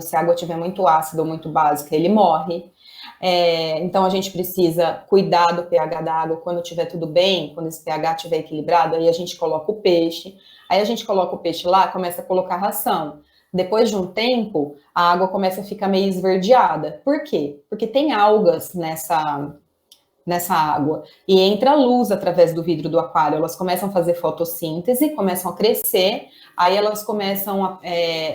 se a água estiver muito ácida ou muito básica, ele morre. Então, a gente precisa cuidar do pH da água quando estiver tudo bem, quando esse pH estiver equilibrado, aí a gente coloca o peixe. Aí a gente coloca o peixe lá, começa a colocar ração. Depois de um tempo, a água começa a ficar meio esverdeada. Por quê? Porque tem algas nessa água, e entra luz através do vidro do aquário, elas começam a fazer fotossíntese, começam a crescer, aí elas começam,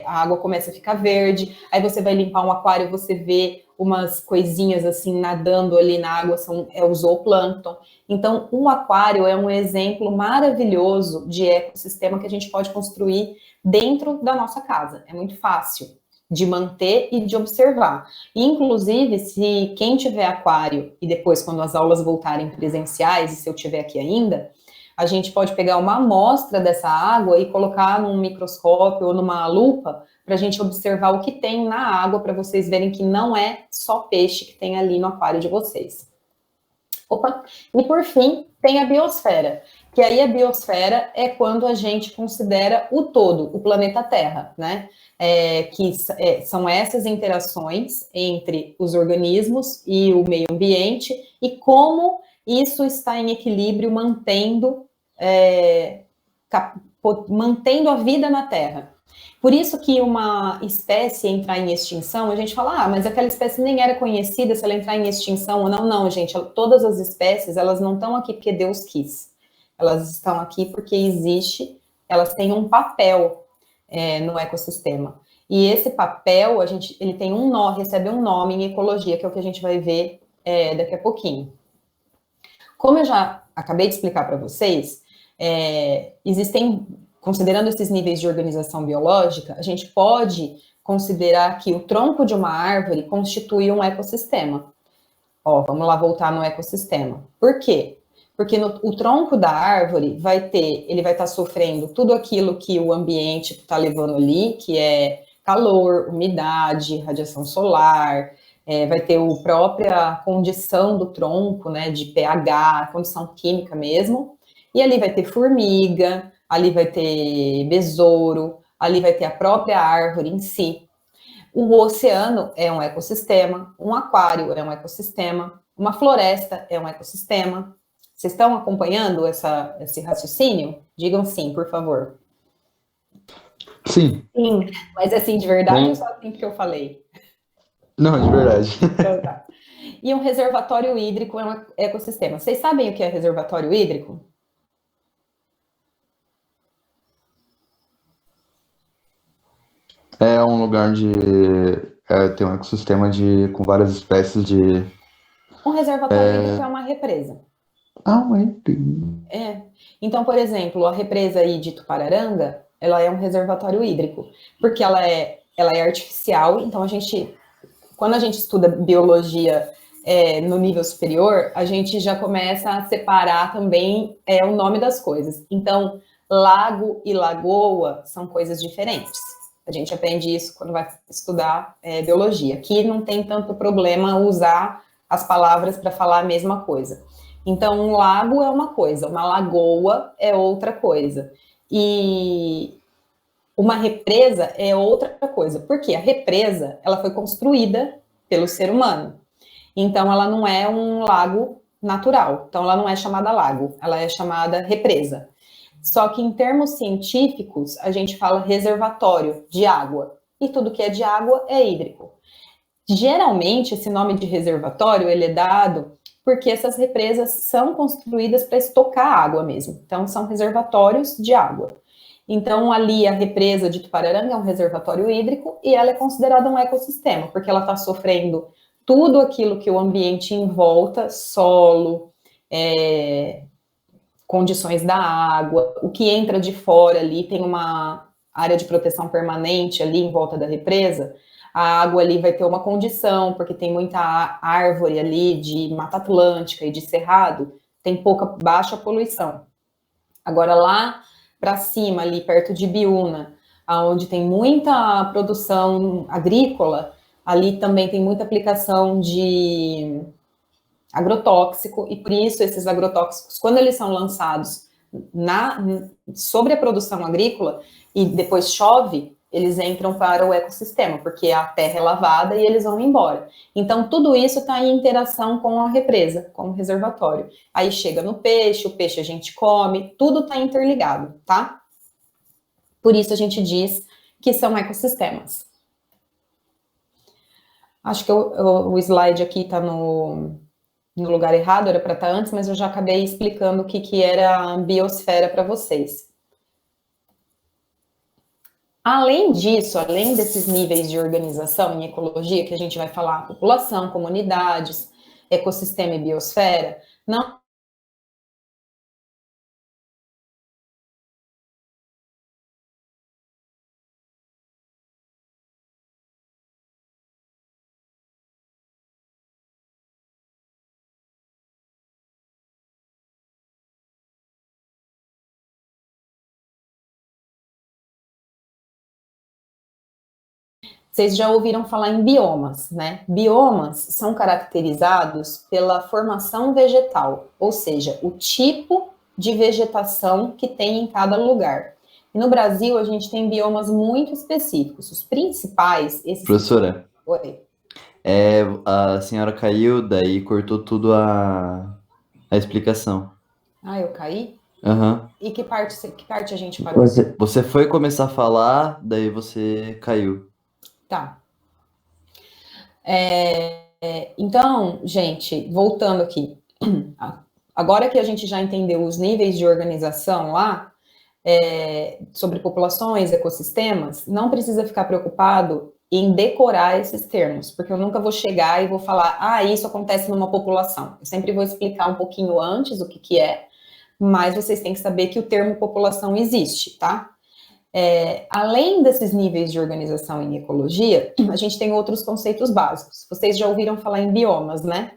a água começa a ficar verde, aí você vai limpar um aquário, você vê umas coisinhas assim nadando ali na água, é o zooplâncton. Então, um aquário é um exemplo maravilhoso de ecossistema que a gente pode construir dentro da nossa casa, é muito fácil de manter e de observar. Inclusive, se quem tiver aquário, e depois quando as aulas voltarem presenciais, e se eu tiver aqui ainda, a gente pode pegar uma amostra dessa água e colocar num microscópio ou numa lupa para a gente observar o que tem na água, para vocês verem que não é só peixe que tem ali no aquário de vocês. Opa! E por fim, tem a biosfera, que aí a biosfera é quando a gente considera o todo, o planeta Terra, né? São essas interações entre os organismos e o meio ambiente e como isso está em equilíbrio, mantendo a vida na Terra. Por isso que uma espécie entrar em extinção, a gente fala, mas aquela espécie nem era conhecida, se ela entrar em extinção ou não. Não, gente, todas as espécies, elas não estão aqui porque Deus quis. Elas estão aqui porque elas têm um papel no ecossistema. E esse papel, ele tem recebe um nome em ecologia, que é o que a gente vai ver daqui a pouquinho. Como eu já acabei de explicar para vocês, considerando esses níveis de organização biológica, a gente pode considerar que o tronco de uma árvore constitui um ecossistema. Vamos lá voltar no ecossistema. Por quê? Porque o tronco da árvore ele vai estar sofrendo tudo aquilo que o ambiente está levando ali, que é calor, umidade, radiação solar, vai ter a própria condição do tronco, né, de pH, condição química mesmo, e ali vai ter formiga, ali vai ter besouro, ali vai ter a própria árvore em si. O oceano é um ecossistema, um aquário é um ecossistema, uma floresta é um ecossistema. Vocês estão acompanhando esse raciocínio? Digam sim, por favor. Sim. Sim, mas assim de verdade ou só assim que eu falei? Não, de verdade. Então, tá. E um reservatório hídrico é um ecossistema. Vocês sabem o que é reservatório hídrico? É um lugar onde tem um ecossistema com várias espécies de... Um reservatório hídrico é uma represa. Então, por exemplo, a represa aí de Tupararanga, ela é um reservatório hídrico, porque ela é artificial, então quando a gente estuda biologia no nível superior, a gente já começa a separar também o nome das coisas. Então, lago e lagoa são coisas diferentes. A gente aprende isso quando vai estudar biologia. Aqui não tem tanto problema usar as palavras para falar a mesma coisa. Então, um lago é uma coisa, uma lagoa é outra coisa. E uma represa é outra coisa. Porque a represa, ela foi construída pelo ser humano. Então, ela não é um lago natural. Então, ela não é chamada lago, ela é chamada represa. Só que em termos científicos, a gente fala reservatório de água. E tudo que é de água é hídrico. Geralmente, esse nome de reservatório, ele é dado porque essas represas são construídas para estocar água mesmo. Então, são reservatórios de água. Então, ali, a represa de Tupararanga é um reservatório hídrico e ela é considerada um ecossistema, porque ela está sofrendo tudo aquilo que o ambiente em volta, solo, condições da água, o que entra de fora ali, tem uma área de proteção permanente ali em volta da represa, a água ali vai ter uma condição, porque tem muita árvore ali de Mata Atlântica e de Cerrado, tem baixa poluição. Agora lá para cima, ali perto de Biúna, onde tem muita produção agrícola, ali também tem muita aplicação de agrotóxico, e por isso esses agrotóxicos, quando eles são lançados sobre a produção agrícola e depois chove, eles entram para o ecossistema, porque a terra é lavada e eles vão embora. Então, tudo isso está em interação com a represa, com o reservatório. Aí chega no peixe, o peixe a gente come, tudo está interligado, tá? Por isso a gente diz que são ecossistemas. Acho que o slide aqui está no lugar errado, era para estar antes, mas eu já acabei explicando o que era a biosfera para vocês. Além disso, além desses níveis de organização em ecologia, que a gente vai falar população, comunidades, ecossistema e biosfera, não vocês já ouviram falar em biomas, né? Biomas são caracterizados pela formação vegetal, ou seja, o tipo de vegetação que tem em cada lugar. E no Brasil, a gente tem biomas muito específicos. Os principais... Professora, Oi. a senhora caiu, daí cortou tudo a explicação. Ah, eu caí? Aham. E que parte a gente parou? Você foi começar a falar, daí você caiu. Tá. Então, gente, voltando aqui. Agora que a gente já entendeu os níveis de organização lá, sobre populações, ecossistemas, não precisa ficar preocupado em decorar esses termos, porque eu nunca vou chegar e vou falar, isso acontece numa população. Eu sempre vou explicar um pouquinho antes o que é, mas vocês têm que saber que o termo população existe, tá? Além desses níveis de organização em ecologia, a gente tem outros conceitos básicos. Vocês já ouviram falar em biomas, né?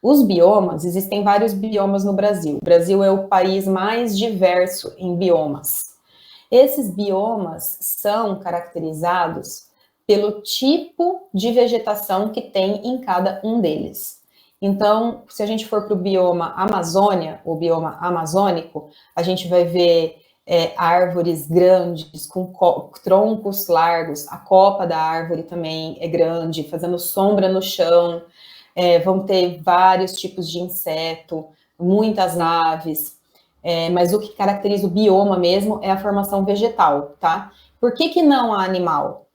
Os biomas, existem vários biomas no Brasil. O Brasil é o país mais diverso em biomas. Esses biomas são caracterizados pelo tipo de vegetação que tem em cada um deles. Então, se a gente for para o bioma Amazônia, o bioma amazônico, a gente vai ver árvores grandes, com troncos largos, a copa da árvore também é grande, fazendo sombra no chão, vão ter vários tipos de inseto, muitas aves, mas o que caracteriza o bioma mesmo é a formação vegetal, tá? Por que não há animal?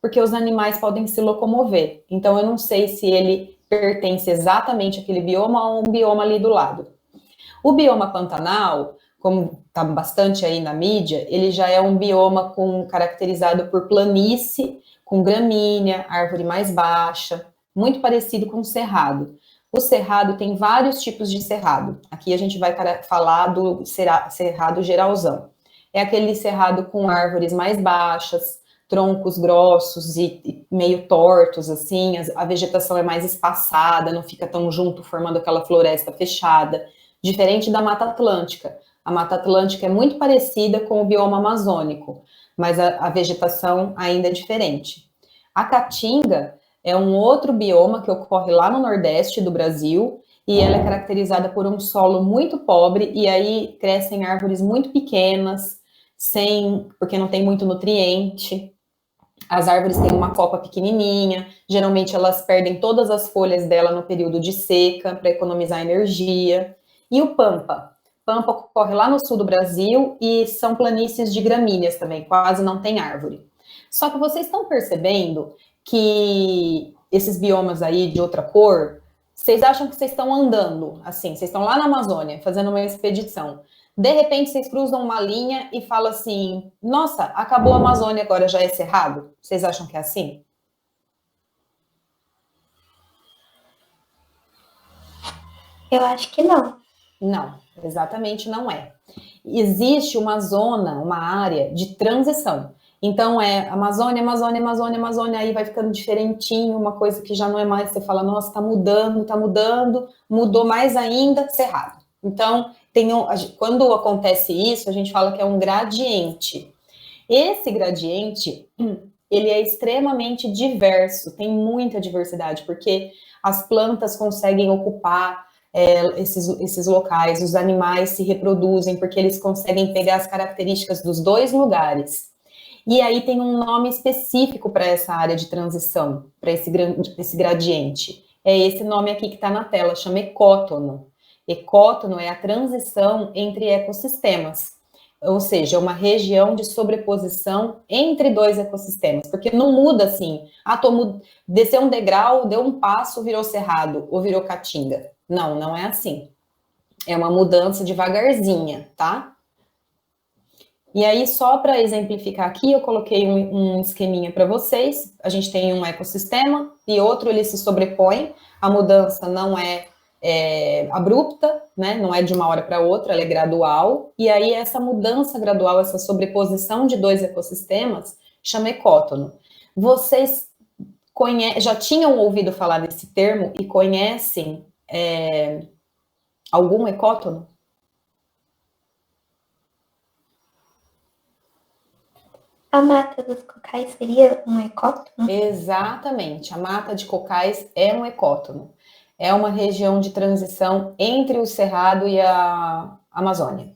Porque os animais podem se locomover, então eu não sei se ele pertence exatamente àquele bioma ou um bioma ali do lado. O bioma Pantanal, como está bastante aí na mídia, ele já é um bioma caracterizado por planície, com gramínea, árvore mais baixa, muito parecido com o cerrado. O cerrado tem vários tipos de cerrado. Aqui a gente vai falar do cerrado geralzão. É aquele cerrado com árvores mais baixas, troncos grossos e meio tortos, assim, a vegetação é mais espaçada, não fica tão junto, formando aquela floresta fechada, diferente da Mata Atlântica. A Mata Atlântica é muito parecida com o bioma amazônico, mas a vegetação ainda é diferente. A Caatinga é um outro bioma que ocorre lá no Nordeste do Brasil, e ela é caracterizada por um solo muito pobre, e aí crescem árvores muito pequenas, porque não tem muito nutriente. As árvores têm uma copa pequenininha, geralmente elas perdem todas as folhas dela no período de seca, para economizar energia. E o Pampa? Pampa ocorre lá no sul do Brasil e são planícies de gramíneas também, quase não tem árvore. Só que vocês estão percebendo que esses biomas aí de outra cor, vocês acham que vocês estão andando, assim, vocês estão lá na Amazônia, fazendo uma expedição. De repente, vocês cruzam uma linha e falam assim, nossa, acabou a Amazônia, agora já é cerrado? Vocês acham que é assim? Eu acho que não. Não, exatamente não é. Existe uma zona, uma área de transição. Então, Amazônia, Amazônia, Amazônia, Amazônia, aí vai ficando diferentinho, uma coisa que já não é mais, você fala, nossa, tá mudando, mudou mais ainda, cerrado. Então, quando acontece isso, a gente fala que é um gradiente. Esse gradiente, ele é extremamente diverso, tem muita diversidade, porque as plantas conseguem ocupar esses locais, os animais se reproduzem, porque eles conseguem pegar as características dos dois lugares. E aí tem um nome específico para essa área de transição, para esse gradiente. É esse nome aqui que está na tela, chama ecótono. Ecótono é a transição entre ecossistemas, ou seja, uma região de sobreposição entre dois ecossistemas, porque não muda assim, desceu um degrau, deu um passo, virou cerrado, ou virou caatinga. Não, não é assim. É uma mudança devagarzinha, tá? E aí, só para exemplificar aqui, eu coloquei um esqueminha para vocês. A gente tem um ecossistema e outro, ele se sobrepõe. A mudança não é abrupta, né? Não é de uma hora para outra, ela é gradual. E aí, essa mudança gradual, essa sobreposição de dois ecossistemas, chama ecótono. Vocês já tinham ouvido falar desse termo e conhecem algum ecótono? A mata dos cocais seria um ecótono? Exatamente, a mata de cocais é um ecótono. É uma região de transição entre o Cerrado e a Amazônia.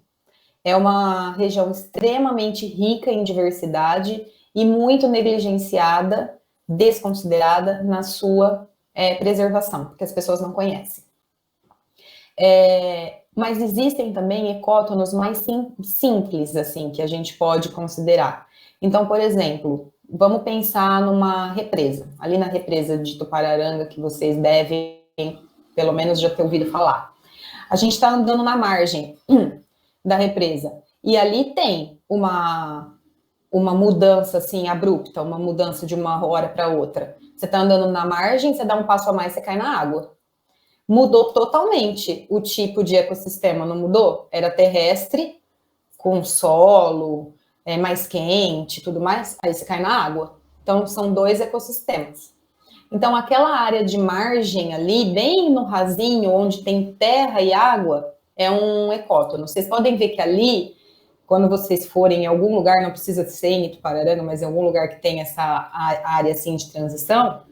É uma região extremamente rica em diversidade e muito negligenciada, desconsiderada na sua preservação, porque as pessoas não conhecem. Mas existem também ecótonos mais simples, assim, que a gente pode considerar. Então, por exemplo, vamos pensar numa represa. Ali na represa de Tupararanga, que vocês devem, pelo menos, já ter ouvido falar. A gente está andando na margem da represa. E ali tem uma mudança, assim, abrupta, uma mudança de uma hora para outra. Você está andando na margem, você dá um passo a mais, você cai na água. Mudou totalmente o tipo de ecossistema, não mudou? Era terrestre, com solo, mais quente, tudo mais, aí você cai na água. Então, são dois ecossistemas. Então, aquela área de margem ali, bem no rasinho, onde tem terra e água, é um ecótono. Vocês podem ver que ali, quando vocês forem em algum lugar, não precisa ser em Itupararanga, mas em algum lugar que tem essa área assim de transição,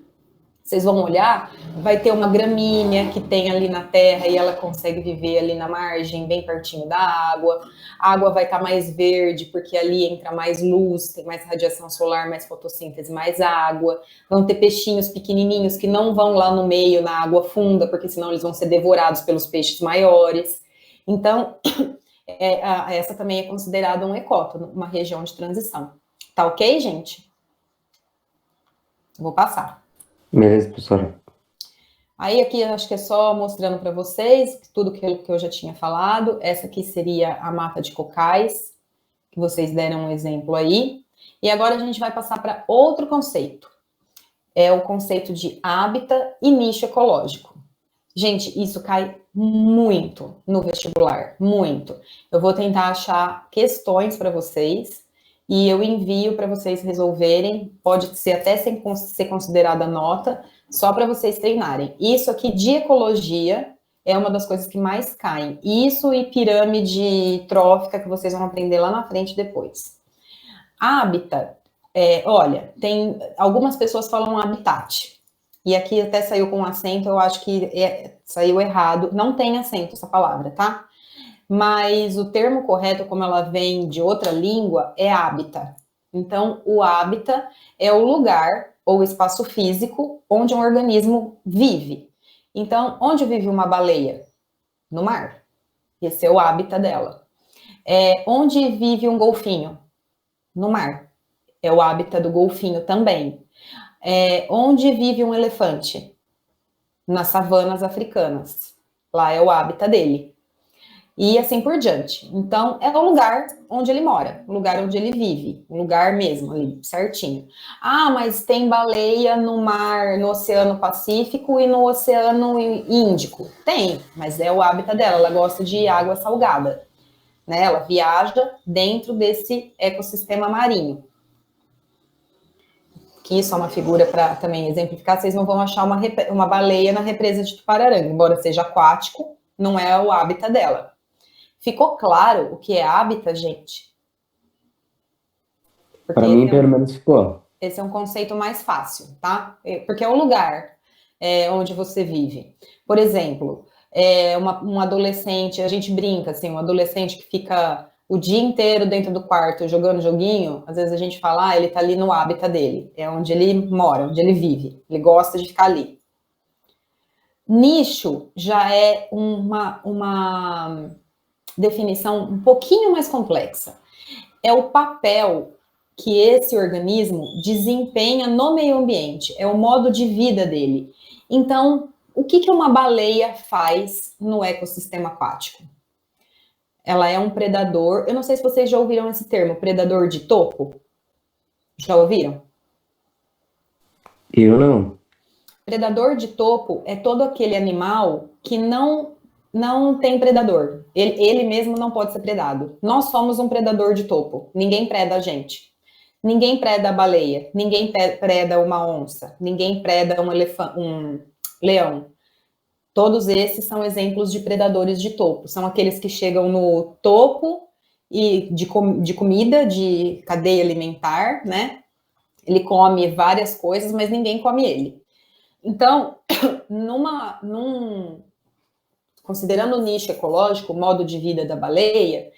vocês vão olhar, vai ter uma gramínea que tem ali na terra e ela consegue viver ali na margem, bem pertinho da água. A água vai estar mais verde, porque ali entra mais luz, tem mais radiação solar, mais fotossíntese, mais água. Vão ter peixinhos pequenininhos que não vão lá no meio, na água funda, porque senão eles vão ser devorados pelos peixes maiores. Então, essa também é considerada um ecótono, uma região de transição. Tá ok, gente? Vou passar. Beleza, professora. Aí aqui eu acho que é só mostrando para vocês tudo que eu já tinha falado. Essa aqui seria a mata de cocais, que vocês deram um exemplo aí. E agora a gente vai passar para outro conceito. É o conceito de hábitat e nicho ecológico. Gente, isso cai muito no vestibular, muito. Eu vou tentar achar questões para vocês e eu envio para vocês resolverem. Pode ser até sem ser considerada nota, só para vocês treinarem. Isso aqui de ecologia é uma das coisas que mais caem. Isso e pirâmide trófica, que vocês vão aprender lá na frente depois. Hábitat, olha, tem algumas pessoas falam habitat. E aqui até saiu com acento, eu acho que saiu errado. Não tem acento essa palavra, tá? Mas o termo correto, como ela vem de outra língua, é hábitat. Então, o hábitat é o lugar ou espaço físico onde um organismo vive. Então, onde vive uma baleia? No mar. Esse é o hábitat dela. Onde vive um golfinho? No mar. É o hábitat do golfinho também. Onde vive um elefante? Nas savanas africanas. Lá é o hábitat dele. E assim por diante. Então, é o lugar onde ele mora, o lugar onde ele vive, o lugar mesmo ali, certinho. Ah, mas tem baleia no mar, no Oceano Pacífico e no Oceano Índico. Tem, mas é o hábitat dela, ela gosta de água salgada, né? Ela viaja dentro desse ecossistema marinho. Que isso é uma figura para também exemplificar, vocês não vão achar uma baleia na represa de Tupararanga, embora seja aquático, não é o hábitat dela. Ficou claro o que é hábitat, gente? Para mim, pelo menos ficou. Esse é um conceito mais fácil, tá? Porque é o lugar onde você vive. Por exemplo, um adolescente, a gente brinca assim, um adolescente que fica o dia inteiro dentro do quarto jogando joguinho, às vezes a gente fala, ele tá ali no hábitat dele, é onde ele mora, onde ele vive, ele gosta de ficar ali. Nicho já é uma definição um pouquinho mais complexa. É o papel que esse organismo desempenha no meio ambiente, é o modo de vida dele. Então, o que uma baleia faz no ecossistema aquático? Ela é um predador, eu não sei se vocês já ouviram esse termo, predador de topo. Já ouviram? Eu não. Predador de topo é todo aquele animal que não tem predador. Ele mesmo não pode ser predado. Nós somos um predador de topo. Ninguém preda a gente. Ninguém preda a baleia. Ninguém preda uma onça. Ninguém preda um leão. Todos esses são exemplos de predadores de topo. São aqueles que chegam no topo e de comida, de cadeia alimentar, né? Ele come várias coisas, mas ninguém come ele. Então, considerando o nicho ecológico, o modo de vida da baleia,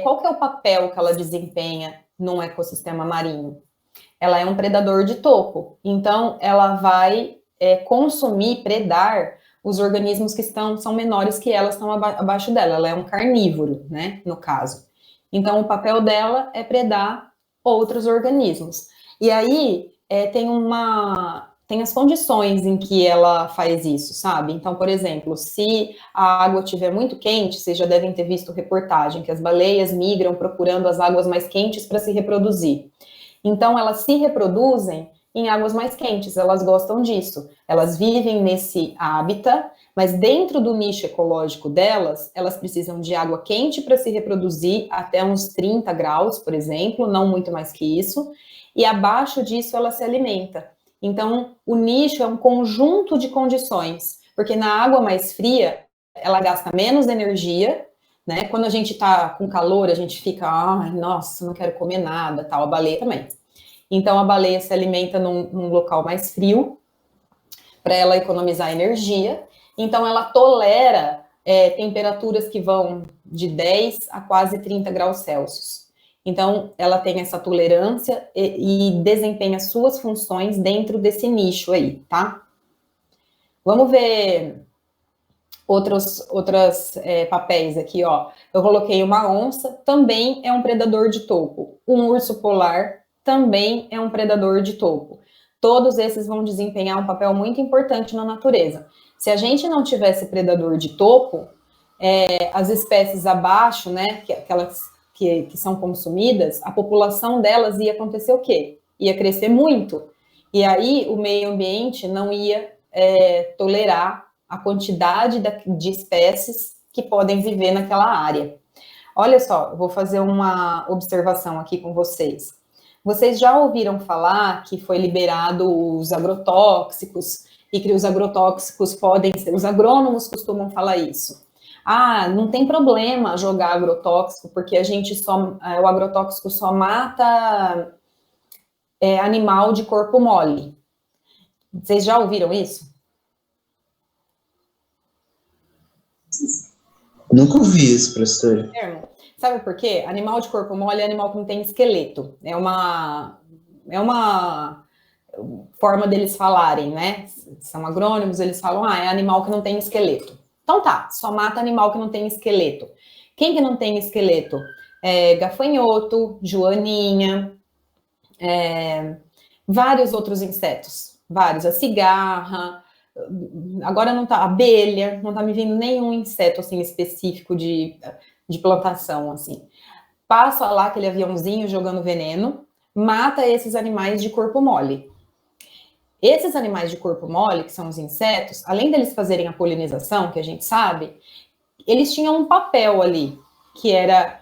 qual que é o papel que ela desempenha num ecossistema marinho? Ela é um predador de topo, então ela vai consumir, predar os organismos que são menores que ela, estão abaixo dela. Ela é um carnívoro, né, no caso. Então, o papel dela é predar outros organismos. E aí, tem as condições em que ela faz isso, sabe? Então, por exemplo, se a água estiver muito quente, vocês já devem ter visto reportagem que as baleias migram procurando as águas mais quentes para se reproduzir. Então, elas se reproduzem em águas mais quentes, elas gostam disso. Elas vivem nesse hábitat, mas dentro do nicho ecológico delas, elas precisam de água quente para se reproduzir até uns 30 graus, por exemplo, não muito mais que isso, e abaixo disso ela se alimenta. Então, o nicho é um conjunto de condições, porque na água mais fria, ela gasta menos energia, né? Quando a gente tá com calor, a gente fica, ai, nossa, não quero comer nada, tal, a baleia também. Então, a baleia se alimenta num local mais frio, para ela economizar energia. Então, ela tolera temperaturas que vão de 10 a quase 30 graus Celsius. Então, ela tem essa tolerância e desempenha suas funções dentro desse nicho aí, tá? Vamos ver outros papéis aqui, ó. Eu coloquei uma onça, também é um predador de topo. Um urso polar também é um predador de topo. Todos esses vão desempenhar um papel muito importante na natureza. Se a gente não tivesse predador de topo, as espécies abaixo, né, aquelas que são consumidas, a população delas ia acontecer o quê? Ia crescer muito. E aí o meio ambiente não ia tolerar a quantidade de espécies que podem viver naquela área. Olha só, eu vou fazer uma observação aqui com vocês. Vocês já ouviram falar que foi liberado os agrotóxicos e que os agrotóxicos podem ser... Os agrônomos costumam falar isso. Ah, não tem problema jogar agrotóxico, porque o agrotóxico só mata animal de corpo mole. Vocês já ouviram isso? Nunca ouvi isso, professor. Sabe por quê? Animal de corpo mole é animal que não tem esqueleto. É uma forma deles falarem, né? São agrônomos, eles falam, é animal que não tem esqueleto. Então tá, só mata animal que não tem esqueleto. Quem que não tem esqueleto? Gafanhoto, joaninha, vários outros insetos. Vários, a cigarra, agora não tá, abelha, não tá me vindo nenhum inseto, assim, específico de plantação, assim. Passa lá aquele aviãozinho jogando veneno, mata esses animais de corpo mole. Esses animais de corpo mole, que são os insetos, além deles fazerem a polinização, que a gente sabe, eles tinham um papel ali, que era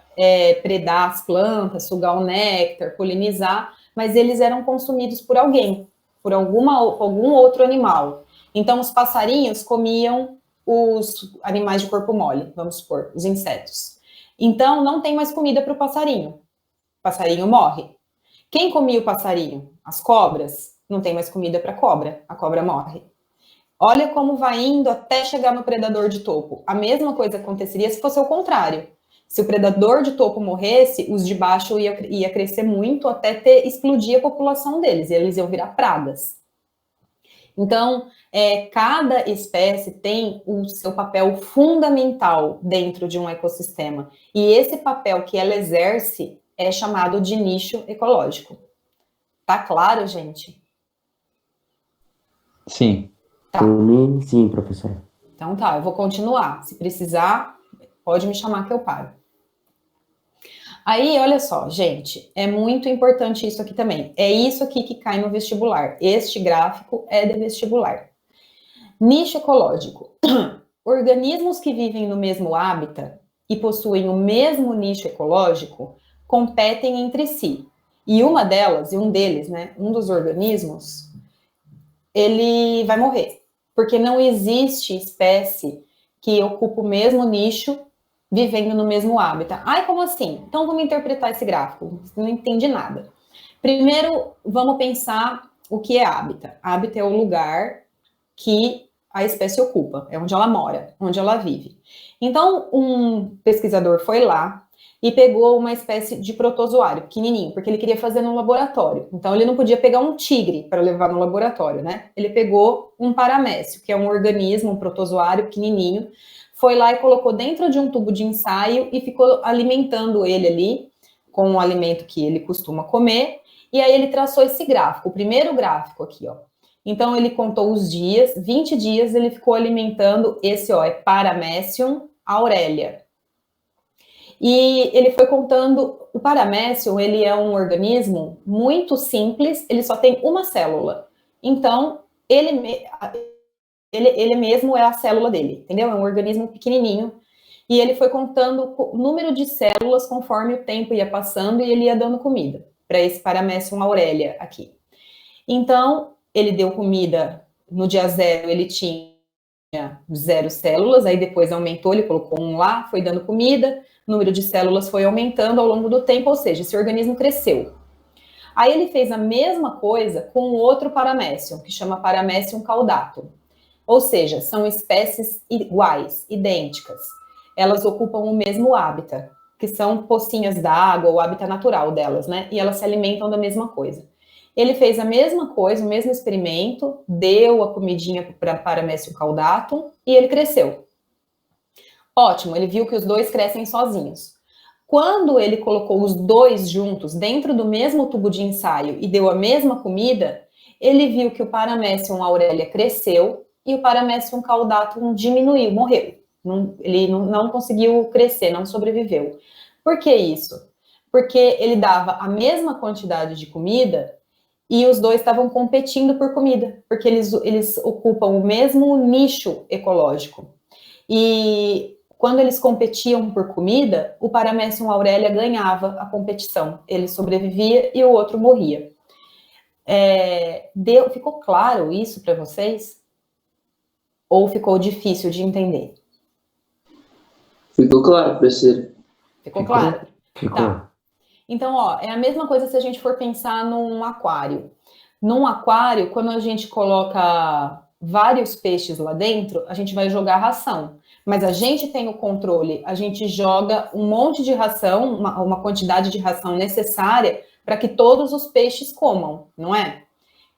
predar as plantas, sugar o néctar, polinizar, mas eles eram consumidos por alguém, por algum outro animal. Então, os passarinhos comiam os animais de corpo mole, vamos supor, os insetos. Então, não tem mais comida para o passarinho morre. Quem comia o passarinho? As cobras. Não tem mais comida para a cobra morre. Olha como vai indo até chegar no predador de topo. A mesma coisa aconteceria se fosse o contrário. Se o predador de topo morresse, os de baixo ia crescer muito até explodir a população deles, e eles iam virar pragas. Então, cada espécie tem o seu papel fundamental dentro de um ecossistema. E esse papel que ela exerce é chamado de nicho ecológico. Tá claro, gente? Sim. Tá. Por mim, sim, professora. Então tá, eu vou continuar. Se precisar, pode me chamar que eu paro. Aí, olha só, gente, é muito importante isso aqui também. É isso aqui que cai no vestibular. Este gráfico é de vestibular. Nicho ecológico. Organismos que vivem no mesmo hábitat e possuem o mesmo nicho ecológico competem entre si. E uma delas, e um deles, né, um dos organismos, ele vai morrer. Porque não existe espécie que ocupa o mesmo nicho vivendo no mesmo hábitat. Ai, como assim? Então vamos interpretar esse gráfico. Não entendi nada. Primeiro, vamos pensar o que é hábitat. Hábitat é o lugar que a espécie ocupa, é onde ela mora, onde ela vive. Então, um pesquisador foi lá e pegou uma espécie de protozoário pequenininho, porque ele queria fazer no laboratório. Então, ele não podia pegar um tigre para levar no laboratório, né? Ele pegou um paramécio, que é um organismo, um protozoário pequenininho, foi lá e colocou dentro de um tubo de ensaio e ficou alimentando ele ali com o alimento que ele costuma comer. E aí ele traçou esse gráfico, o primeiro gráfico aqui, ó. Então ele contou os dias, 20 dias ele ficou alimentando esse, ó, é Paramecium aurelia. E ele foi contando, o Paramecium, ele é um organismo muito simples, ele só tem uma célula. Então, ele mesmo é a célula dele, entendeu? É um organismo pequenininho. E ele foi contando o número de células conforme o tempo ia passando e ele ia dando comida para esse Paramecium aurelia aqui. Então, ele deu comida no dia 0, ele tinha 0 células, aí depois aumentou, ele colocou um lá, foi dando comida, o número de células foi aumentando ao longo do tempo, ou seja, esse organismo cresceu. Aí ele fez a mesma coisa com outro Paramecium, que chama Paramecium caudatum. Ou seja, são espécies iguais, idênticas. Elas ocupam o mesmo hábitat, que são pocinhas d'água, o hábitat natural delas, né? E elas se alimentam da mesma coisa. Ele fez a mesma coisa, o mesmo experimento, deu a comidinha para Paramecium caudatum e ele cresceu. Ótimo, ele viu que os dois crescem sozinhos. Quando ele colocou os dois juntos dentro do mesmo tubo de ensaio e deu a mesma comida, ele viu que o Paramecium aurelia cresceu e o Paramecium caudatum diminuiu, morreu. Ele não conseguiu crescer, não sobreviveu. Por que isso? Porque ele dava a mesma quantidade de comida e os dois estavam competindo por comida, porque eles ocupam o mesmo nicho ecológico. E quando eles competiam por comida, o Paramecium aurelia ganhava a competição. Ele sobrevivia e o outro morria. Ficou claro isso para vocês? Ou ficou difícil de entender? Ficou claro, professor. Ficou claro? Ficou. Tá. Então, ó, é a mesma coisa se a gente for pensar num aquário. Num aquário, quando a gente coloca vários peixes lá dentro, a gente vai jogar ração. Mas a gente tem o controle, a gente joga um monte de ração, uma quantidade de ração necessária para que todos os peixes comam, não é?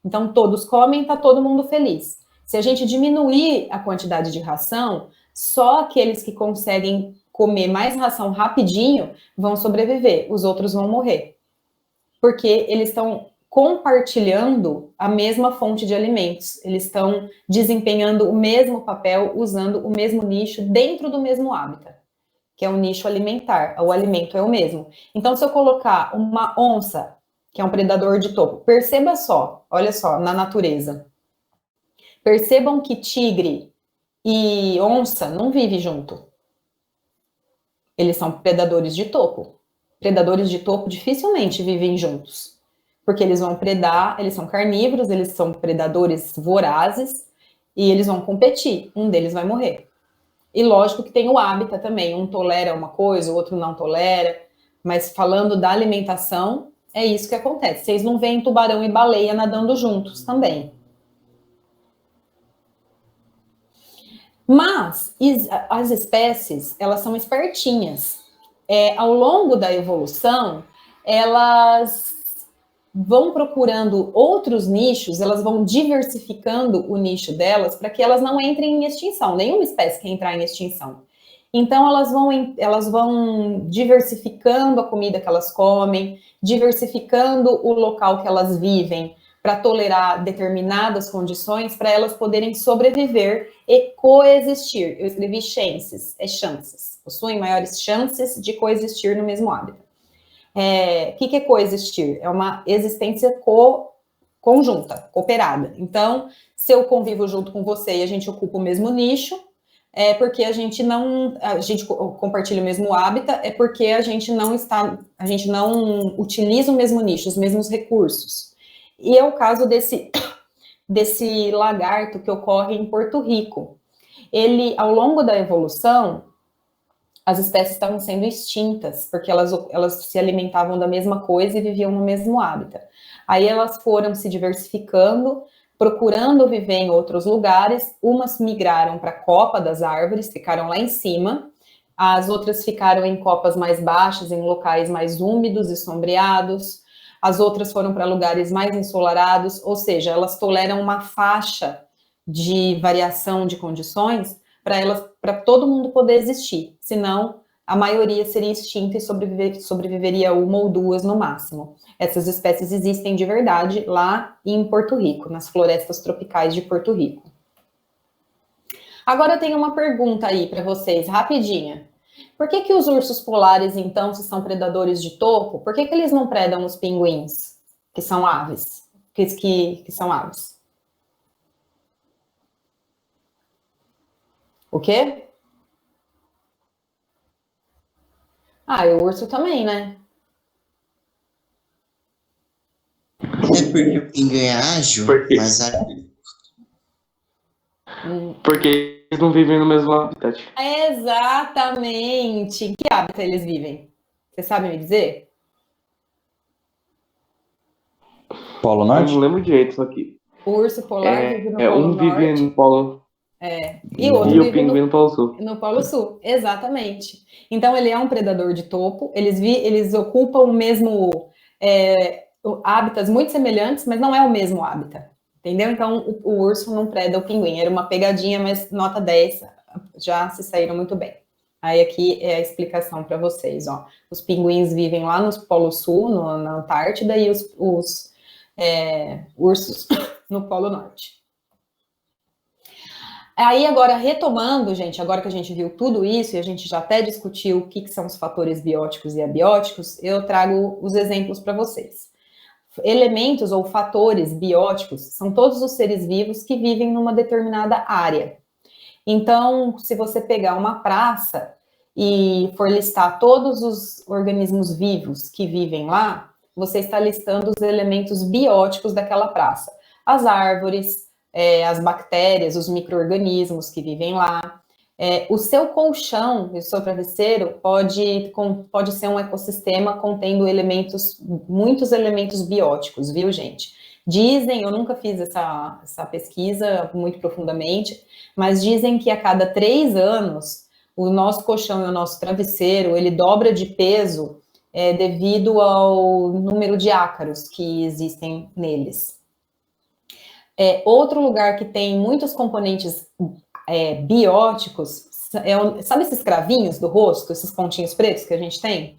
Então, todos comem, tá todo mundo feliz. Se a gente diminuir a quantidade de ração, só aqueles que conseguem comer mais ração rapidinho vão sobreviver, os outros vão morrer. Porque eles estão compartilhando a mesma fonte de alimentos, eles estão desempenhando o mesmo papel, usando o mesmo nicho dentro do mesmo hábitat, que é o nicho alimentar, o alimento é o mesmo. Então, se eu colocar uma onça, que é um predador de topo, perceba só, olha só, na natureza. Percebam que tigre e onça não vivem junto. Eles são predadores de topo. Predadores de topo dificilmente vivem juntos, porque eles vão predar, eles são carnívoros, eles são predadores vorazes, e eles vão competir, um deles vai morrer. E lógico que tem o hábitat também, um tolera uma coisa, o outro não tolera, mas falando da alimentação, é isso que acontece. Vocês não veem tubarão e baleia nadando juntos também. Mas as espécies, elas são espertinhas. ao longo da evolução, elas vão procurando outros nichos, elas vão diversificando o nicho delas para que elas não entrem em extinção. Nenhuma espécie quer entrar em extinção. Então, elas vão diversificando a comida que elas comem, diversificando o local que elas vivem para tolerar determinadas condições, para elas poderem sobreviver e coexistir. Eu escrevi chances, chances. Possuem maiores chances de coexistir no mesmo hábitat. O que é coexistir? É uma existência conjunta, cooperada. Então, se eu convivo junto com você e a gente ocupa o mesmo nicho, é porque a gente compartilha o mesmo hábitat, é porque a gente não utiliza o mesmo nicho, os mesmos recursos. E é o caso desse lagarto que ocorre em Porto Rico. Ele, ao longo da evolução, as espécies estavam sendo extintas, porque elas se alimentavam da mesma coisa e viviam no mesmo hábitat. Aí elas foram se diversificando, procurando viver em outros lugares. Umas migraram para a copa das árvores, ficaram lá em cima. As outras ficaram em copas mais baixas, em locais mais úmidos e sombreados. As outras foram para lugares mais ensolarados, ou seja, elas toleram uma faixa de variação de condições para todo mundo poder existir, senão a maioria seria extinta e sobreviveria uma ou duas no máximo. Essas espécies existem de verdade lá em Porto Rico, nas florestas tropicais de Porto Rico. Agora eu tenho uma pergunta aí para vocês, rapidinha. Por que os ursos polares, então, se são predadores de topo, por que eles não predam os pinguins, que são aves? Que são aves? O quê? E o urso também, né? É porque o pinguim é ágil, mas Porque eles não vivem no mesmo habitat. Exatamente. Em que hábitat eles vivem? Você sabe me dizer? Polo Eu Norte? não lembro direito isso aqui. O urso polar vive no Polo Um vive Norte. no Polo... E o outro E o vive pinguim no Polo Sul. no Polo Sul, exatamente. Então, ele é um predador de topo, eles ocupam o mesmo hábitats muito semelhantes, mas não é o mesmo hábitat, entendeu? Então, o urso não preda o pinguim, era uma pegadinha, mas nota 10, já se saíram muito bem. Aí aqui é a explicação para vocês, ó. Os pinguins vivem lá no Polo Sul, na Antártida, e os ursos no Polo Norte. Aí agora, retomando, gente, agora que a gente viu tudo isso, e a gente já até discutiu o que são os fatores bióticos e abióticos, eu trago os exemplos para vocês. Elementos ou fatores bióticos são todos os seres vivos que vivem numa determinada área. Então, se você pegar uma praça e for listar todos os organismos vivos que vivem lá, você está listando os elementos bióticos daquela praça. As árvores, as bactérias, os micro-organismos que vivem lá. O seu colchão, o seu travesseiro, pode ser um ecossistema contendo muitos elementos bióticos, viu, gente? Dizem, eu nunca fiz essa pesquisa muito profundamente, mas dizem que a cada 3 anos, o nosso colchão e o nosso travesseiro, ele dobra de peso devido ao número de ácaros que existem neles. Outro lugar que tem muitos componentes bióticos, sabe esses cravinhos do rosto, esses pontinhos pretos que a gente tem?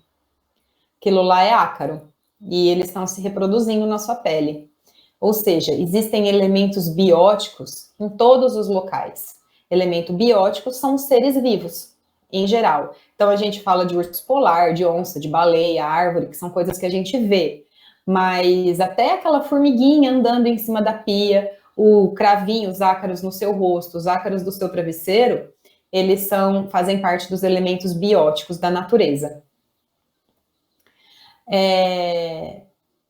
Aquilo lá é ácaro, e eles estão se reproduzindo na sua pele. Ou seja, existem elementos bióticos em todos os locais. Elemento biótico são os seres vivos, em geral. Então, a gente fala de urso polar, de onça, de baleia, árvore, que são coisas que a gente vê. Mas até aquela formiguinha andando em cima da pia, o cravinho, os ácaros no seu rosto, os ácaros do seu travesseiro, eles fazem parte dos elementos bióticos da natureza.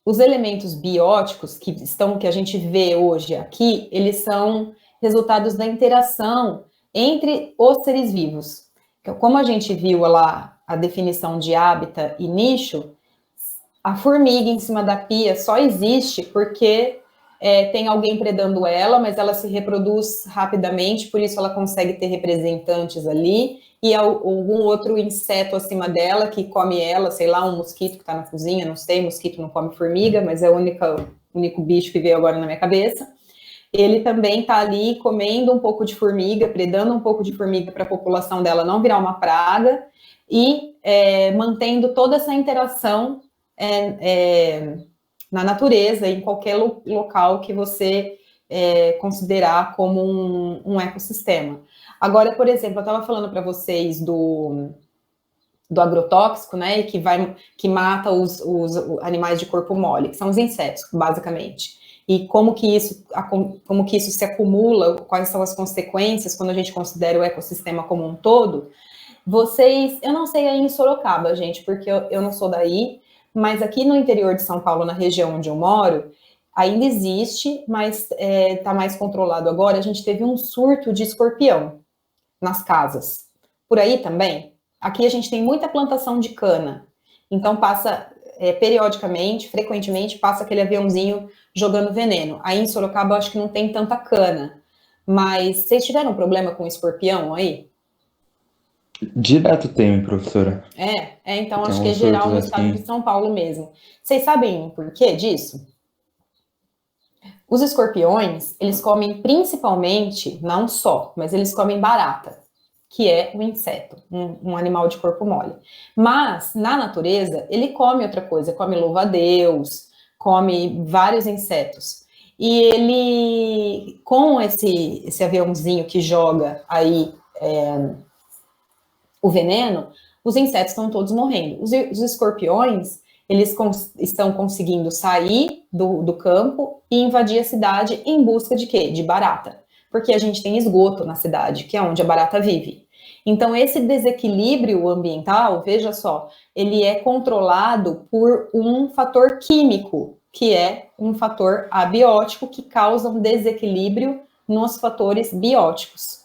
Os elementos bióticos que a gente vê hoje aqui, eles são resultados da interação entre os seres vivos. Então, como a gente viu lá a definição de hábitat e nicho, a formiga em cima da pia só existe porque tem alguém predando ela, mas ela se reproduz rapidamente, por isso ela consegue ter representantes ali, e algum outro inseto acima dela que come ela, sei lá, um mosquito que está na cozinha, não sei, mosquito não come formiga, mas é o único bicho que veio agora na minha cabeça. Ele também está ali comendo um pouco de formiga, predando um pouco de formiga para a população dela não virar uma praga, e mantendo toda essa interação na natureza, em qualquer local que você considerar como um ecossistema. Agora, por exemplo, eu estava falando para vocês do agrotóxico, né, que mata os animais de corpo mole, que são os insetos, basicamente. E como que isso se acumula, quais são as consequências quando a gente considera o ecossistema como um todo. Eu não sei aí em Sorocaba, gente, porque eu não sou daí, mas aqui no interior de São Paulo, na região onde eu moro, ainda existe, mas está mais controlado agora. A gente teve um surto de escorpião nas casas. Por aí também? Aqui a gente tem muita plantação de cana, então passa periodicamente, frequentemente, passa aquele aviãozinho jogando veneno. Aí em Sorocaba eu acho que não tem tanta cana, mas vocês tiveram problema com escorpião aí? Direto tem, professora. Então Tem acho que é uns geral no surtos estado assim. de São Paulo mesmo. Vocês sabem por que disso? Os escorpiões, eles comem principalmente, não só, mas eles comem barata, que é um inseto, um animal de corpo mole. Mas, na natureza, ele come outra coisa, come louva-a-Deus, come vários insetos. E ele, com esse aviãozinho que joga aí o veneno, os insetos estão todos morrendo. Os escorpiões, eles estão conseguindo sair do campo e invadir a cidade em busca de quê? De barata. Porque a gente tem esgoto na cidade, que é onde a barata vive. Então, esse desequilíbrio ambiental, veja só, ele é controlado por um fator químico, que é um fator abiótico, que causa um desequilíbrio nos fatores bióticos.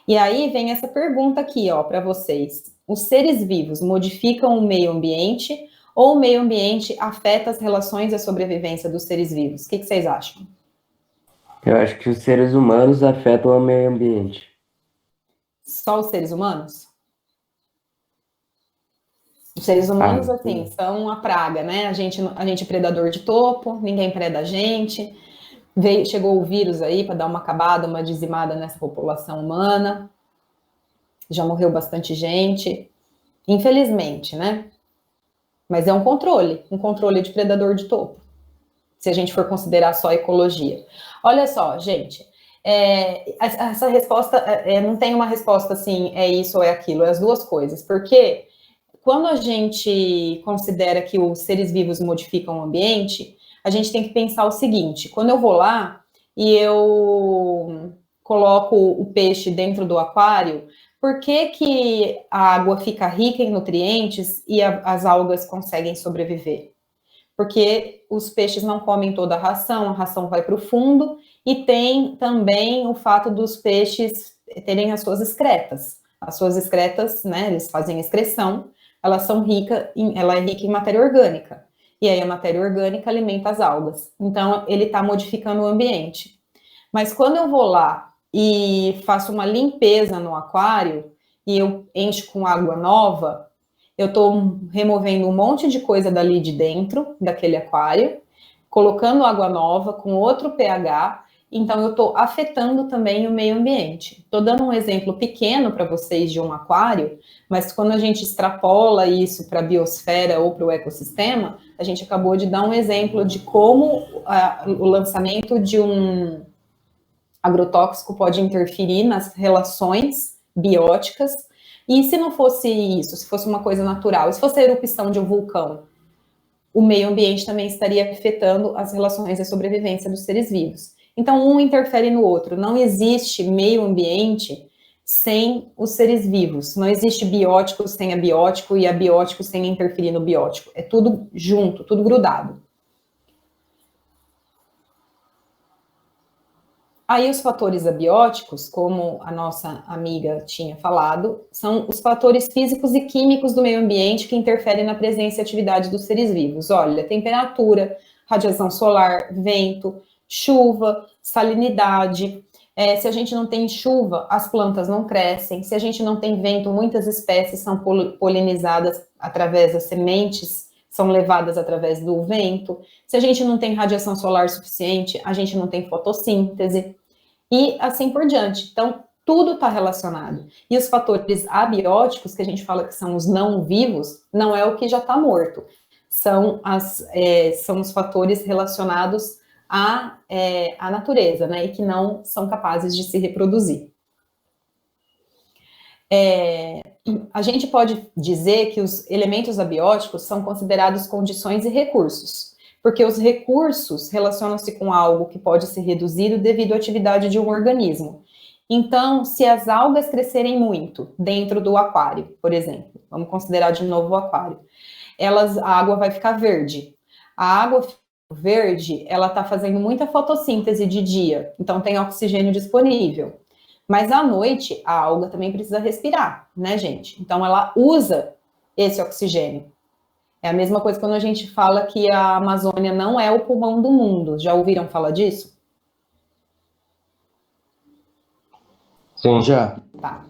E aí vem essa pergunta aqui, ó, para vocês. Os seres vivos modificam o meio ambiente ou o meio ambiente afeta as relações e a sobrevivência dos seres vivos? O que vocês acham? Eu acho que os seres humanos afetam o meio ambiente. Só os seres humanos? Os seres humanos, assim, são uma praga, né? A gente é predador de topo, ninguém preda a gente. Chegou o vírus aí para dar uma acabada, uma dizimada nessa população humana. Já morreu bastante gente. Infelizmente, né? Mas é um controle de predador de topo, se a gente for considerar só ecologia. Olha só, gente, essa resposta, não tem uma resposta assim, é isso ou é aquilo, é as duas coisas, porque quando a gente considera que os seres vivos modificam o ambiente, a gente tem que pensar o seguinte: quando eu vou lá e eu coloco o peixe dentro do aquário, por que a água fica rica em nutrientes e as algas conseguem sobreviver? Porque os peixes não comem toda a ração vai para o fundo, e tem também o fato dos peixes terem as suas excretas. As suas excretas, né, eles fazem excreção, ela é rica em matéria orgânica. E aí a matéria orgânica alimenta as algas. Então, ele está modificando o ambiente. Mas quando eu vou lá e faço uma limpeza no aquário, e eu encho com água nova, eu estou removendo um monte de coisa dali de dentro, daquele aquário, colocando água nova com outro pH, então eu estou afetando também o meio ambiente. Estou dando um exemplo pequeno para vocês de um aquário, mas quando a gente extrapola isso para a biosfera ou para o ecossistema, a gente acabou de dar um exemplo de como o lançamento de um agrotóxico pode interferir nas relações bióticas. E se não fosse isso, se fosse uma coisa natural, se fosse a erupção de um vulcão, o meio ambiente também estaria afetando as relações de sobrevivência dos seres vivos. Então, um interfere no outro. Não existe meio ambiente sem os seres vivos. Não existe biótico sem abiótico e abiótico sem interferir no biótico. É tudo junto, tudo grudado. Aí os fatores abióticos, como a nossa amiga tinha falado, são os fatores físicos e químicos do meio ambiente que interferem na presença e atividade dos seres vivos. Olha, temperatura, radiação solar, vento, chuva, salinidade. Se a gente não tem chuva, as plantas não crescem. Se a gente não tem vento, muitas espécies são polinizadas através das sementes, são levadas através do vento. Se a gente não tem radiação solar suficiente, a gente não tem fotossíntese. E assim por diante. Então, tudo está relacionado. E os fatores abióticos, que a gente fala que são os não vivos, não é o que já está morto. São os fatores relacionados à natureza, né? E que não são capazes de se reproduzir. A gente pode dizer que os elementos abióticos são considerados condições e recursos, porque os recursos relacionam-se com algo que pode ser reduzido devido à atividade de um organismo. Então, se as algas crescerem muito dentro do aquário, por exemplo, vamos considerar de novo o aquário, a água vai ficar verde. A água verde, ela está fazendo muita fotossíntese de dia, então tem oxigênio disponível. Mas à noite, a alga também precisa respirar, né, gente? Então, ela usa esse oxigênio. É a mesma coisa quando a gente fala que a Amazônia não é o pulmão do mundo. Já ouviram falar disso? Sim. Já. Tá.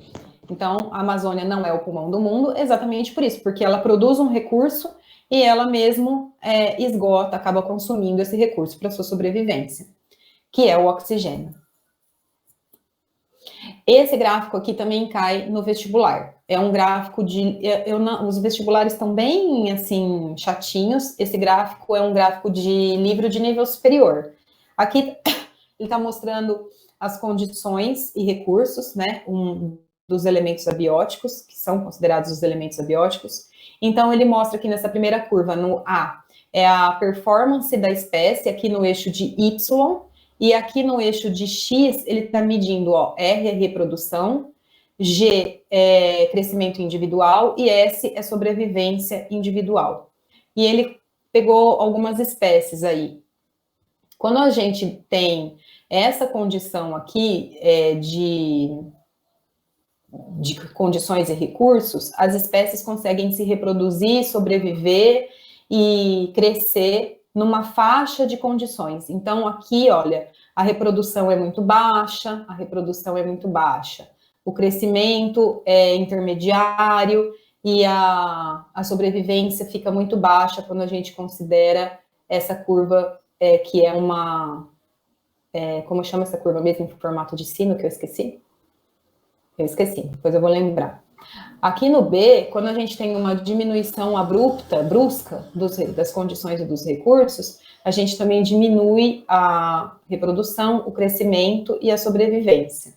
Então, a Amazônia não é o pulmão do mundo exatamente por isso, porque ela produz um recurso e ela mesmo esgota, acaba consumindo esse recurso para sua sobrevivência, que é o oxigênio. Esse gráfico aqui também cai no vestibular. É um gráfico os vestibulares estão bem, assim, chatinhos. Esse gráfico é um gráfico de livro de nível superior. Aqui ele está mostrando as condições e recursos, né, dos elementos abióticos, que são considerados os elementos abióticos. Então, ele mostra aqui nessa primeira curva, no A, é a performance da espécie, aqui no eixo de Y, e aqui no eixo de X, ele está medindo, ó, R é reprodução, G é crescimento individual e S é sobrevivência individual. E ele pegou algumas espécies aí. Quando a gente tem essa condição aqui de condições e recursos, as espécies conseguem se reproduzir, sobreviver e crescer numa faixa de condições. Então, aqui, olha, a reprodução é muito baixa, o crescimento é intermediário e a sobrevivência fica muito baixa quando a gente considera essa curva que é uma... como chama essa curva mesmo em formato de sino que eu esqueci? Eu esqueci, depois eu vou lembrar. Aqui no B, quando a gente tem uma diminuição abrupta, brusca, das condições e dos recursos, a gente também diminui a reprodução, o crescimento e a sobrevivência.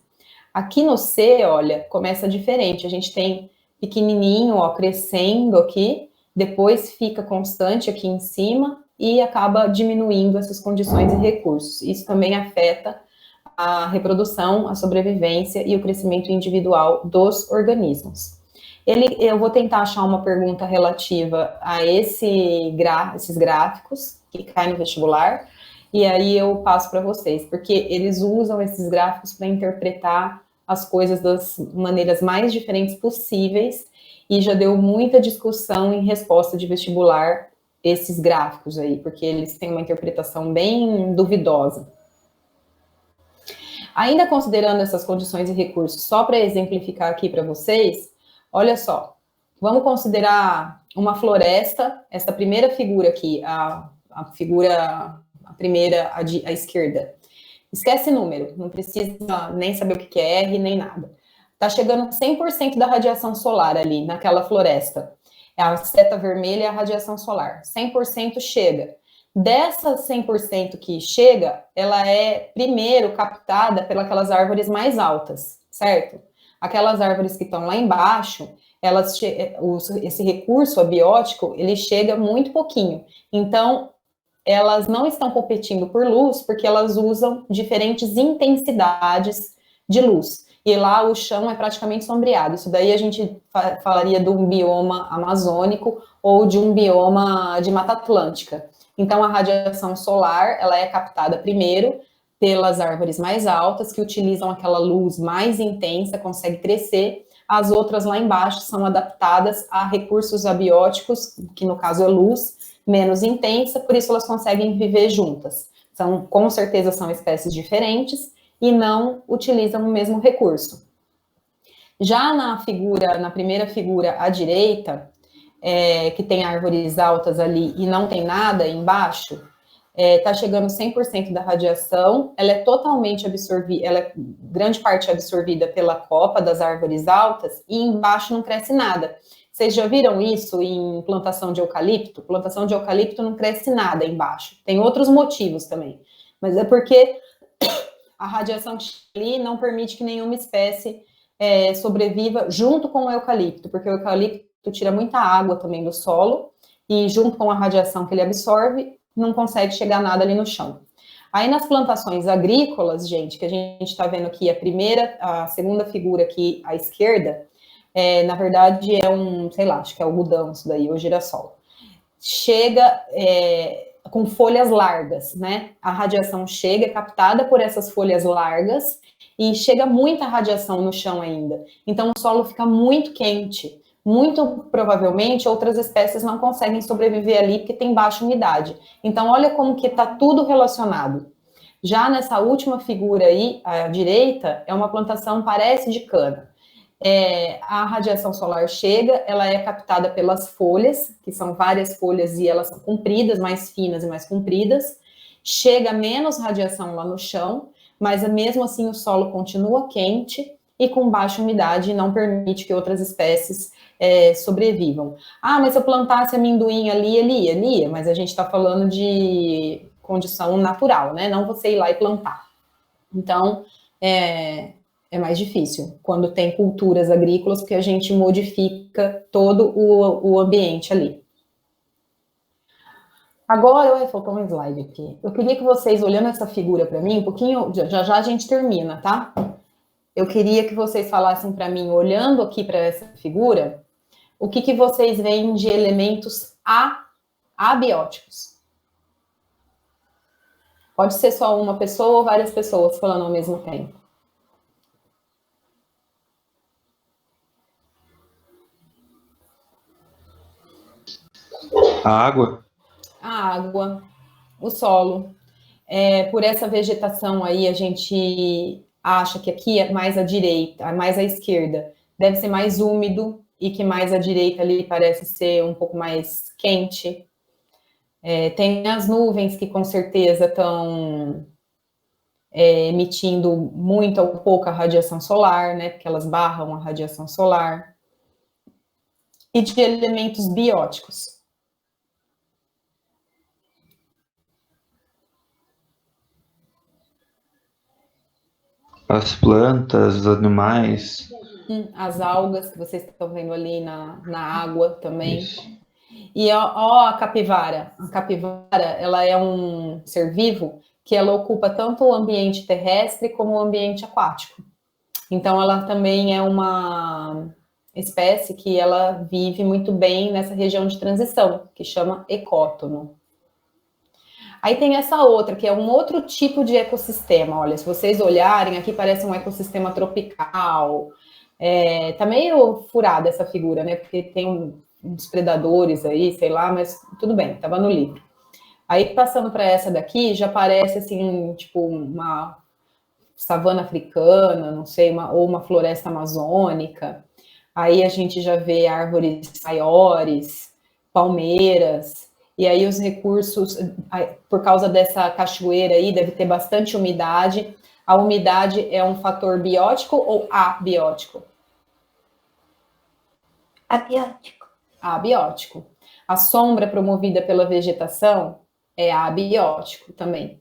Aqui no C, olha, começa diferente. A gente tem pequenininho, ó, crescendo aqui, depois fica constante aqui em cima e acaba diminuindo essas condições e recursos. Isso também afeta a reprodução, a sobrevivência e o crescimento individual dos organismos. Eu vou tentar achar uma pergunta relativa a esses gráficos que caem no vestibular, e aí eu passo para vocês, porque eles usam esses gráficos para interpretar as coisas das maneiras mais diferentes possíveis, e já deu muita discussão em resposta de vestibular esses gráficos aí, porque eles têm uma interpretação bem duvidosa. Ainda considerando essas condições e recursos, só para exemplificar aqui para vocês, olha só, vamos considerar uma floresta, essa primeira figura aqui, a primeira à esquerda. Esquece número, não precisa nem saber o que é R, nem nada. Está chegando 100% da radiação solar ali, naquela floresta. A seta vermelha é a radiação solar, 100% chega. Dessa 100% que chega, ela é primeiro captada pelas árvores mais altas, certo? Aquelas árvores que estão lá embaixo, esse recurso abiótico, ele chega muito pouquinho. Então, elas não estão competindo por luz, porque elas usam diferentes intensidades de luz. E lá o chão é praticamente sombreado. Isso daí a gente falaria de um bioma amazônico ou de um bioma de Mata Atlântica. Então, a radiação solar, ela é captada primeiro pelas árvores mais altas, que utilizam aquela luz mais intensa, consegue crescer. As outras lá embaixo são adaptadas a recursos abióticos, que no caso é luz, menos intensa, por isso elas conseguem viver juntas. Com certeza são espécies diferentes e não utilizam o mesmo recurso. Já na primeira figura à direita, que tem árvores altas ali e não tem nada embaixo, está chegando 100% da radiação, ela é totalmente absorvida, grande parte absorvida pela copa das árvores altas, e embaixo não cresce nada. Vocês já viram isso em plantação de eucalipto? Plantação de eucalipto não cresce nada embaixo. Tem outros motivos também, mas é porque a radiação ali não permite que nenhuma espécie sobreviva junto com o eucalipto, porque o eucalipto tira muita água também do solo, e junto com a radiação que ele absorve, não consegue chegar nada ali no chão. Aí nas plantações agrícolas, gente, que a gente está vendo aqui a segunda figura aqui à esquerda, na verdade sei lá, acho que é algodão isso daí, ou girassol. Chega com folhas largas, né? A radiação chega, é captada por essas folhas largas, e chega muita radiação no chão ainda. Então o solo fica muito quente. Muito provavelmente outras espécies não conseguem sobreviver ali porque tem baixa umidade. Então olha como que está tudo relacionado. Já nessa última figura aí, à direita, é uma plantação, parece de cana. A radiação solar chega, ela é captada pelas folhas, que são várias folhas e elas são compridas, mais finas e mais compridas. Chega menos radiação lá no chão, mas mesmo assim o solo continua quente e com baixa umidade e não permite que outras espécies sobrevivam. Ah, mas se eu plantasse amendoim ali, ele ia, mas a gente está falando de condição natural, né? Não você ir lá e plantar. Então, é mais difícil quando tem culturas agrícolas, porque a gente modifica todo o ambiente ali. Agora, faltou um slide aqui. Eu queria que vocês, olhando essa figura para mim, um pouquinho, já a gente termina, tá? Eu queria que vocês falassem para mim, olhando aqui para essa figura, o que vocês veem de elementos abióticos. Pode ser só uma pessoa ou várias pessoas falando ao mesmo tempo. A água? A água, o solo. Por essa vegetação aí, a gente acha que aqui é mais à direita, mais à esquerda, deve ser mais úmido, e que mais à direita ali parece ser um pouco mais quente. Tem as nuvens que com certeza estão emitindo muita ou pouca radiação solar, né, porque elas barram a radiação solar. E de elementos bióticos. As plantas, os animais. As algas que vocês estão vendo ali na água também. Isso. E ó a capivara. A capivara, ela é um ser vivo que ela ocupa tanto o ambiente terrestre como o ambiente aquático. Então, ela também é uma espécie que ela vive muito bem nessa região de transição, que chama ecótono. Aí tem essa outra, que é um outro tipo de ecossistema. Olha, se vocês olharem, aqui parece um ecossistema tropical. Tá meio furada essa figura, né? Porque tem uns predadores aí, sei lá, mas tudo bem, estava no livro. Aí, passando para essa daqui, já parece, assim, tipo, uma savana africana, não sei, ou uma floresta amazônica. Aí a gente já vê árvores maiores, palmeiras, e aí os recursos, por causa dessa cachoeira aí, deve ter bastante umidade. A umidade é um fator biótico ou abiótico? Abiótico. Abiótico. A sombra promovida pela vegetação é abiótico também.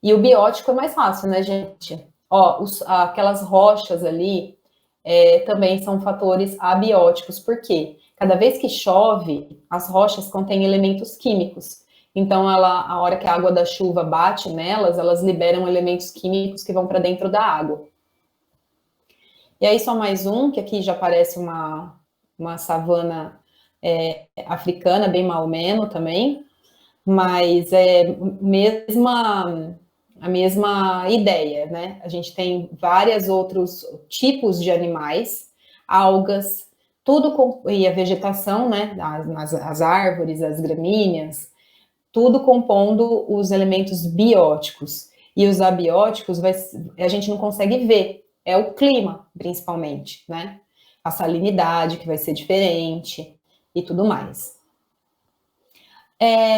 E o biótico é mais fácil, né, gente? Ó, aquelas rochas ali também são fatores abióticos. Por quê? Cada vez que chove, as rochas contêm elementos químicos. Então, a hora que a água da chuva bate nelas, elas liberam elementos químicos que vão para dentro da água. E aí, só mais um, que aqui já parece uma savana africana, bem Maomeno também, mas a mesma ideia, né? A gente tem vários outros tipos de animais, algas, tudo e a vegetação, né? As árvores, as gramíneas, tudo compondo os elementos bióticos. E os abióticos a gente não consegue ver, é o clima, principalmente, né? A salinidade, que vai ser diferente, e tudo mais.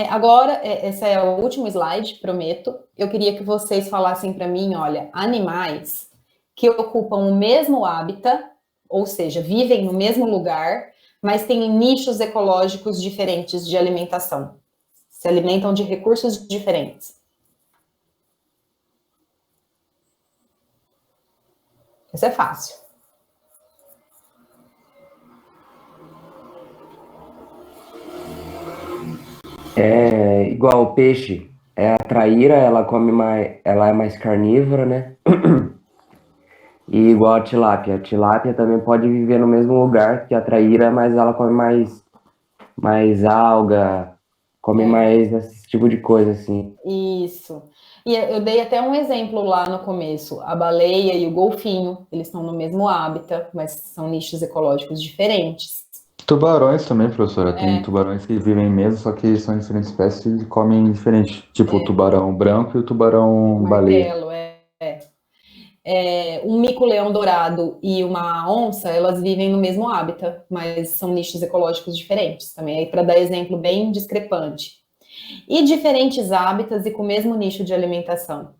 Agora, esse é o último slide, prometo. Eu queria que vocês falassem para mim, olha, animais que ocupam o mesmo hábitat, ou seja, vivem no mesmo lugar, mas têm nichos ecológicos diferentes de alimentação. Se alimentam de recursos diferentes. Isso é fácil. É igual o peixe. A traíra, ela come mais, ela é mais carnívora, né? E igual a tilápia. A tilápia também pode viver no mesmo lugar que a traíra, mas ela come mais alga, come mais esse tipo de coisa, assim. Isso. E eu dei até um exemplo lá no começo. A baleia e o golfinho, eles estão no mesmo hábitat, mas são nichos ecológicos diferentes. Tubarões também, professora. Tem tubarões que vivem mesmo, só que são diferentes espécies e comem diferente. Tipo o tubarão branco e o tubarão baleia. Martelo, um mico-leão dourado e uma onça, elas vivem no mesmo hábitat, mas são nichos ecológicos diferentes também, aí para dar exemplo bem discrepante. E diferentes hábitats e com o mesmo nicho de alimentação.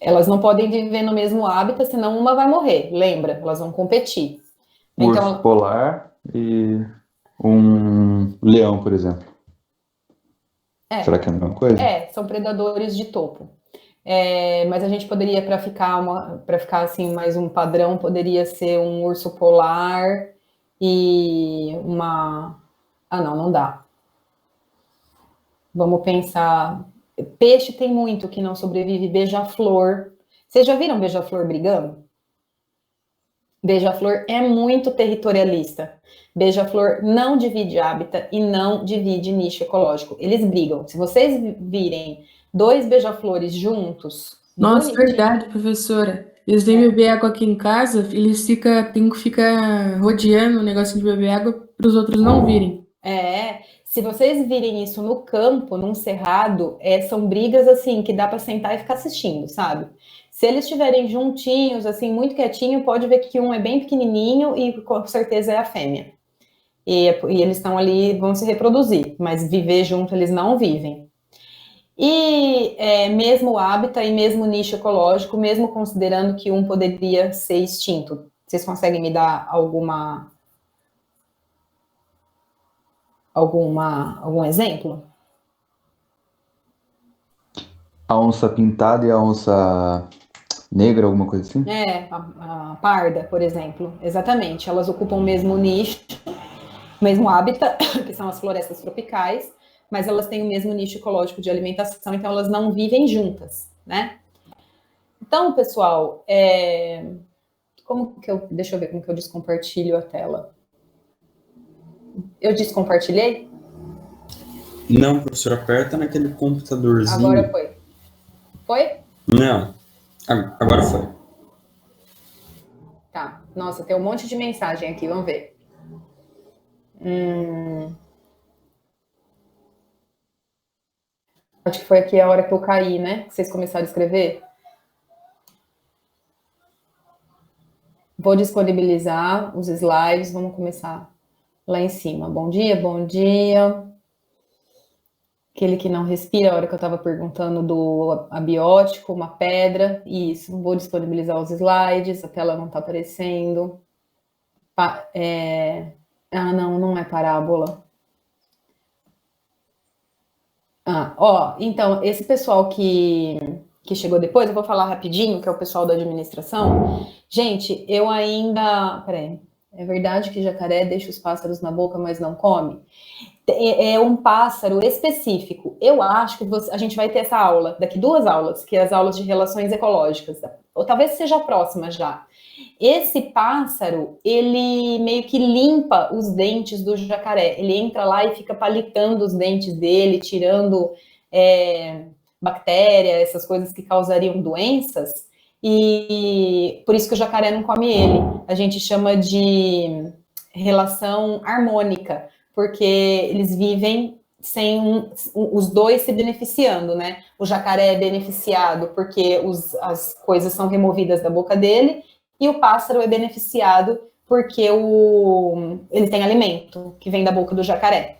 Elas não podem viver no mesmo hábitat, senão uma vai morrer, lembra? Elas vão competir. Um urso polar e um leão, por exemplo. Será que é a mesma coisa? São predadores de topo. Mas a gente poderia, para ficar assim, mais um padrão, poderia ser um urso polar e uma... Ah, não dá. Vamos pensar... Peixe tem muito que não sobrevive, beija-flor. Vocês já viram beija-flor brigando? Beija-flor é muito territorialista. Beija-flor não divide hábitat e não divide nicho ecológico. Eles brigam. Se vocês virem 2 beija-flores juntos... Nossa, verdade, professora. Eles vêm beber água aqui em casa, eles têm que ficar rodeando o negocinho de beber água para os outros não virem. Se vocês virem isso no campo, num cerrado, são brigas assim que dá para sentar e ficar assistindo, sabe? Se eles estiverem juntinhos, assim, muito quietinho, pode ver que um é bem pequenininho e com certeza é a fêmea. E eles estão ali, vão se reproduzir, mas viver junto eles não vivem. E mesmo hábitat e mesmo nicho ecológico, mesmo considerando que um poderia ser extinto. Vocês conseguem me dar algum exemplo? A onça pintada e a onça negra, alguma coisa assim? A parda, por exemplo. Exatamente. Elas ocupam o mesmo nicho, o mesmo hábitat, que são as florestas tropicais, mas elas têm o mesmo nicho ecológico de alimentação, então elas não vivem juntas, né? Então, pessoal, deixa eu ver como que eu descompartilho a tela. Eu descompartilhei? Não, professor, aperta naquele computadorzinho. Agora foi. Foi? Não, agora foi. Tá. Nossa, tem um monte de mensagem aqui, vamos ver. Acho que foi aqui a hora que eu caí, né? Que vocês começaram a escrever. Vou disponibilizar os slides, vamos começar lá em cima. Bom dia, bom dia. Aquele que não respira, a hora que eu estava perguntando do abiótico, uma pedra. Isso, vou disponibilizar os slides, a tela não está aparecendo. Não é parábola. Então, esse pessoal que chegou depois, eu vou falar rapidinho, que é o pessoal da administração. Gente, eu ainda... Peraí. É verdade que jacaré deixa os pássaros na boca, mas não come? É um pássaro específico. Eu acho que a gente vai ter essa aula, daqui 2 aulas, que é as aulas de relações ecológicas, ou talvez seja a próxima já. Esse pássaro, ele meio que limpa os dentes do jacaré. Ele entra lá e fica palitando os dentes dele, tirando bactéria, essas coisas que causariam doenças. E por isso que o jacaré não come ele. A gente chama de relação harmônica, porque eles vivem sem os dois se beneficiando, né? O jacaré é beneficiado porque as coisas são removidas da boca dele, e o pássaro é beneficiado porque ele tem alimento que vem da boca do jacaré.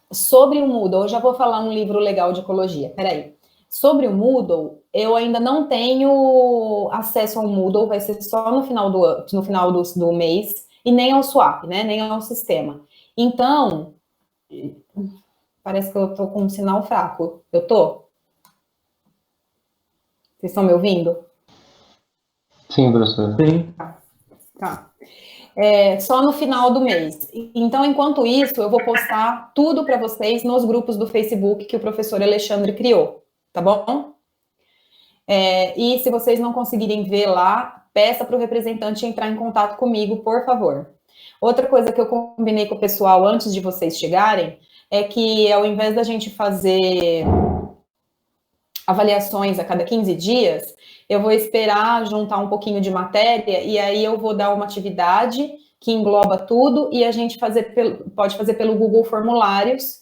Sobre o Moodle, eu já vou falar um livro legal de ecologia, peraí. Sobre o Moodle, eu ainda não tenho acesso ao Moodle, vai ser só no final do mês, e nem ao Swap, né? Nem ao sistema. Então, parece que eu tô com um sinal fraco. Eu tô? Vocês estão me ouvindo? Sim, professora. Sim. Tá. Só no final do mês. Então, enquanto isso, eu vou postar tudo para vocês nos grupos do Facebook que o professor Alexandre criou, tá bom? E se vocês não conseguirem ver lá, peça para o representante entrar em contato comigo, por favor. Outra coisa que eu combinei com o pessoal antes de vocês chegarem é que, ao invés da gente fazer avaliações a cada 15 dias, eu vou esperar juntar um pouquinho de matéria e aí eu vou dar uma atividade que engloba tudo e a gente pode fazer pelo Google Formulários,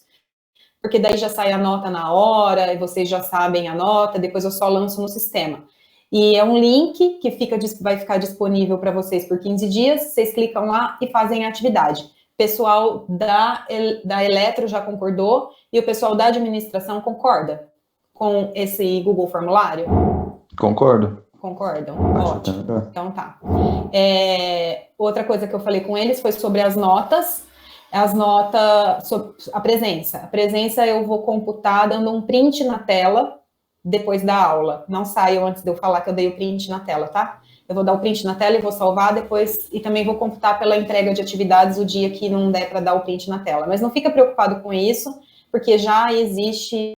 porque daí já sai a nota na hora e vocês já sabem a nota, depois eu só lanço no sistema. E é um link que vai ficar disponível para vocês por 15 dias, vocês clicam lá e fazem a atividade. O pessoal da Eletro já concordou e o pessoal da administração concorda com esse Google Formulário? Concordo. Concordam? Acho Ótimo. que tá. Então tá. Outra coisa que eu falei com eles foi sobre as notas. Sobre a presença. A presença eu vou computar dando um print na tela depois da aula. Não saiam antes de eu falar que eu dei o print na tela, tá? Eu vou dar o print na tela e vou salvar depois, e também vou computar pela entrega de atividades o dia que não der para dar o print na tela. Mas não fica preocupado com isso, porque já existe